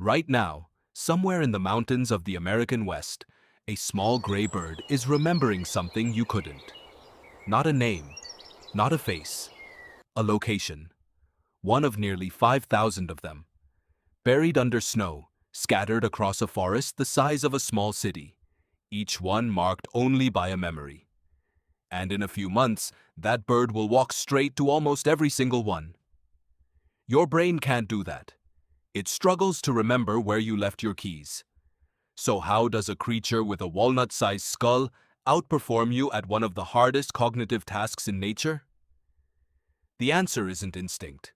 Right now, somewhere in the mountains of the American West, a small gray bird is remembering something you couldn't. Not a name, not a face, a location. One of nearly 5,000 of them. Buried under snow, scattered across a forest the size of a small city. Each one marked only by a memory. And in a few months, that bird will walk straight to almost every single one. Your brain can't do that. It struggles to remember where you left your keys. So how does a creature with a walnut-sized skull outperform you at one of the hardest cognitive tasks in nature? The answer isn't instinct.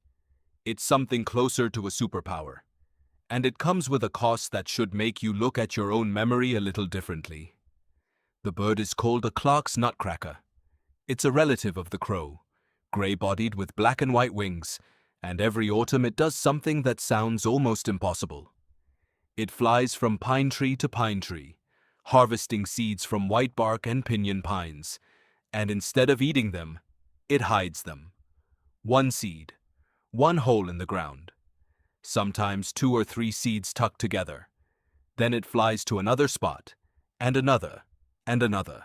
It's something closer to a superpower. And it comes with a cost that should make you look at your own memory a little differently. The bird is called a Clark's nutcracker. It's a relative of the crow, gray-bodied with black and white wings, and every autumn it does something that sounds almost impossible. It flies from pine tree to pine tree, harvesting seeds from white bark and pinyon pines, and instead of eating them, it hides them. One seed, one hole in the ground. Sometimes 2 or 3 seeds tucked together. Then it flies to another spot, and another, and another.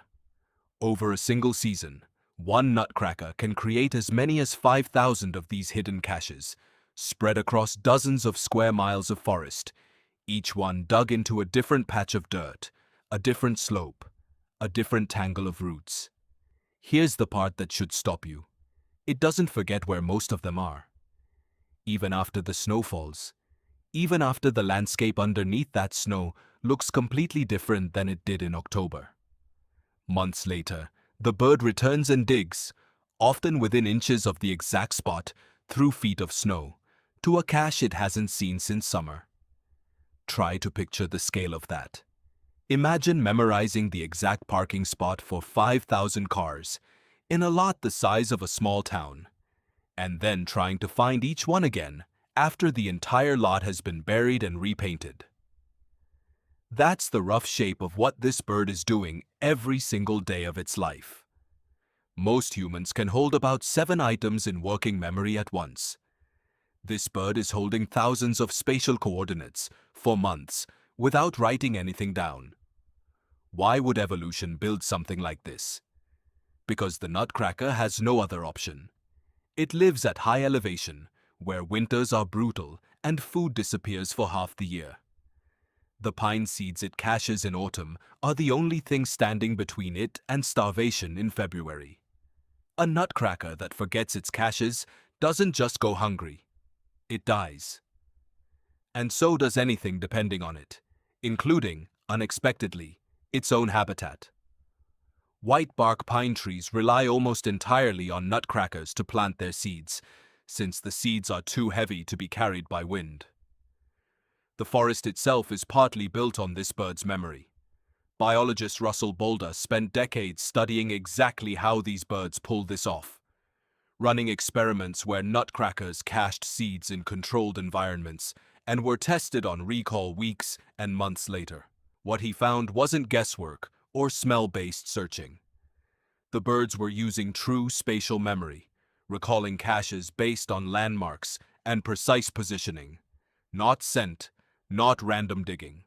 Over a single season, one nutcracker can create as many as 5,000 of these hidden caches, spread across dozens of square miles of forest, each one dug into a different patch of dirt, a different slope, a different tangle of roots. Here's the part that should stop you. It doesn't forget where most of them are. Even after the snow falls, even after the landscape underneath that snow looks completely different than it did in October. Months later, the bird returns and digs, often within inches of the exact spot, through feet of snow, to a cache it hasn't seen since summer. Try to picture the scale of that. Imagine memorizing the exact parking spot for 5,000 cars, in a lot the size of a small town, and then trying to find each one again after the entire lot has been buried and repainted. That's the rough shape of what this bird is doing every single day of its life. Most humans can hold about 7 items in working memory at once. This bird is holding thousands of spatial coordinates for months without writing anything down. Why would evolution build something like this? Because the nutcracker has no other option. It lives at high elevation, where winters are brutal and food disappears for half the year. The pine seeds it caches in autumn are the only thing standing between it and starvation in February. A nutcracker that forgets its caches doesn't just go hungry. It dies. And so does anything depending on it, including, unexpectedly, its own habitat. White bark pine trees rely almost entirely on nutcrackers to plant their seeds, since the seeds are too heavy to be carried by wind. The forest itself is partly built on this bird's memory. Biologist Russell Boulder spent decades studying exactly how these birds pull this off, running experiments where nutcrackers cached seeds in controlled environments and were tested on recall weeks and months later. What he found wasn't guesswork or smell-based searching. The birds were using true spatial memory, recalling caches based on landmarks and precise positioning, not scent, not random digging.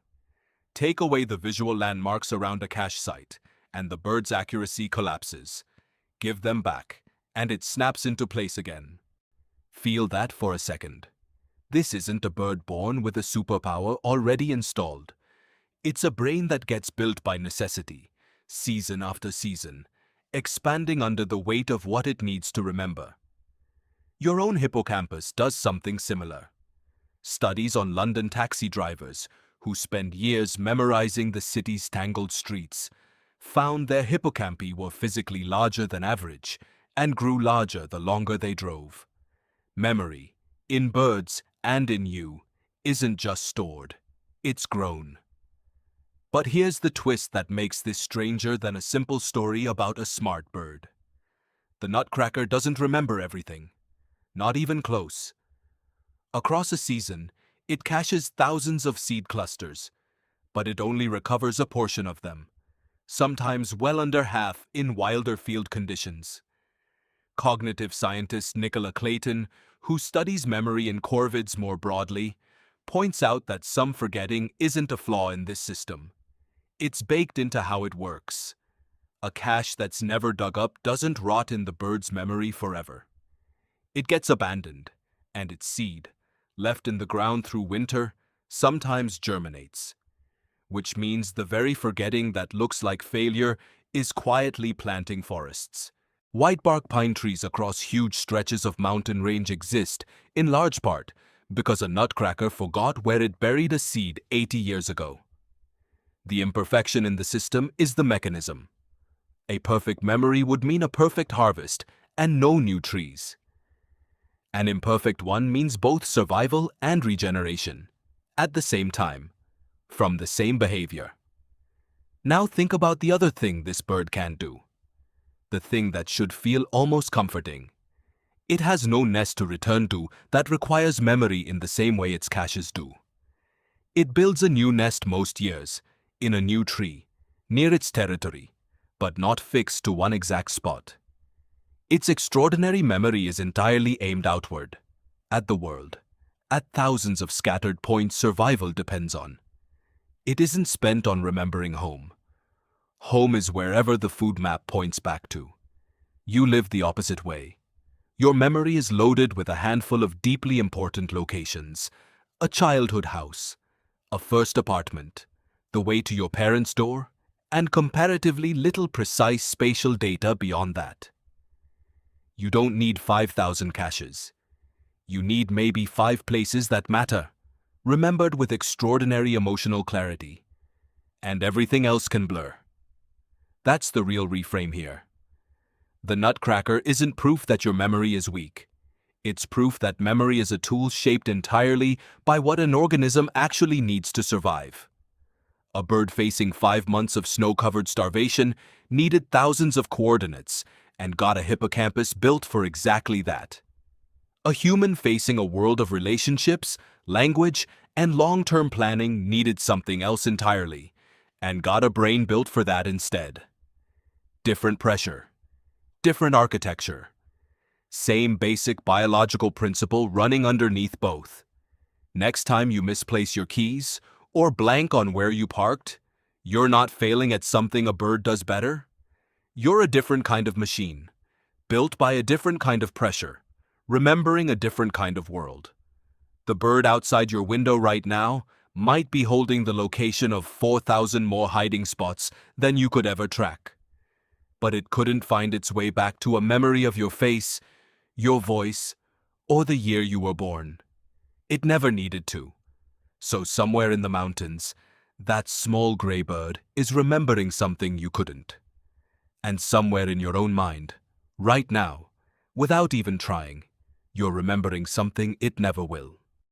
Take away the visual landmarks around a cache site, and the bird's accuracy collapses. Give them back, and it snaps into place again. Feel that for a second. This isn't a bird born with a superpower already installed. It's a brain that gets built by necessity, season after season, expanding under the weight of what it needs to remember. Your own hippocampus does something similar. Studies on London taxi drivers, who spend years memorizing the city's tangled streets, found their hippocampi were physically larger than average and grew larger the longer they drove. Memory, in birds and in you, isn't just stored, it's grown. But here's the twist that makes this stranger than a simple story about a smart bird. The nutcracker doesn't remember everything, not even close. Across a season, it caches thousands of seed clusters, but it only recovers a portion of them, sometimes well under half in wilder field conditions. Cognitive scientist Nicola Clayton, who studies memory in corvids more broadly, points out that some forgetting isn't a flaw in this system. It's baked into how it works. A cache that's never dug up doesn't rot in the bird's memory forever. It gets abandoned, and its seed, left in the ground through winter, sometimes germinates. Which means the very forgetting that looks like failure is quietly planting forests. Whitebark pine trees across huge stretches of mountain range exist, in large part, because a nutcracker forgot where it buried a seed 80 years ago. The imperfection in the system is the mechanism. A perfect memory would mean a perfect harvest and no new trees. An imperfect one means both survival and regeneration, at the same time, from the same behavior. Now think about the other thing this bird can do. The thing that should feel almost comforting. It has no nest to return to that requires memory in the same way its caches do. It builds a new nest most years, in a new tree, near its territory, but not fixed to one exact spot. Its extraordinary memory is entirely aimed outward, at the world, at thousands of scattered points survival depends on. It isn't spent on remembering home. Home is wherever the food map points back to. You live the opposite way. Your memory is loaded with a handful of deeply important locations: a childhood house, a first apartment, the way to your parents' door, and comparatively little precise spatial data beyond that. You don't need 5,000 caches. You need maybe 5 places that matter, remembered with extraordinary emotional clarity. And everything else can blur. That's the real reframe here. The Nutcracker isn't proof that your memory is weak. It's proof that memory is a tool shaped entirely by what an organism actually needs to survive. A bird facing 5 months of snow-covered starvation needed thousands of coordinates and got a hippocampus built for exactly that. A human facing a world of relationships, language, and long-term planning needed something else entirely and got a brain built for that instead. Different pressure, different architecture, same basic biological principle running underneath both. Next time you misplace your keys or blank on where you parked, you're not failing at something a bird does better. You're a different kind of machine, built by a different kind of pressure, remembering a different kind of world. The bird outside your window right now might be holding the location of 4,000 more hiding spots than you could ever track. But it couldn't find its way back to a memory of your face, your voice, or the year you were born. It never needed to. So somewhere in the mountains, that small gray bird is remembering something you couldn't. And somewhere in your own mind, right now, without even trying, you're remembering something it never will.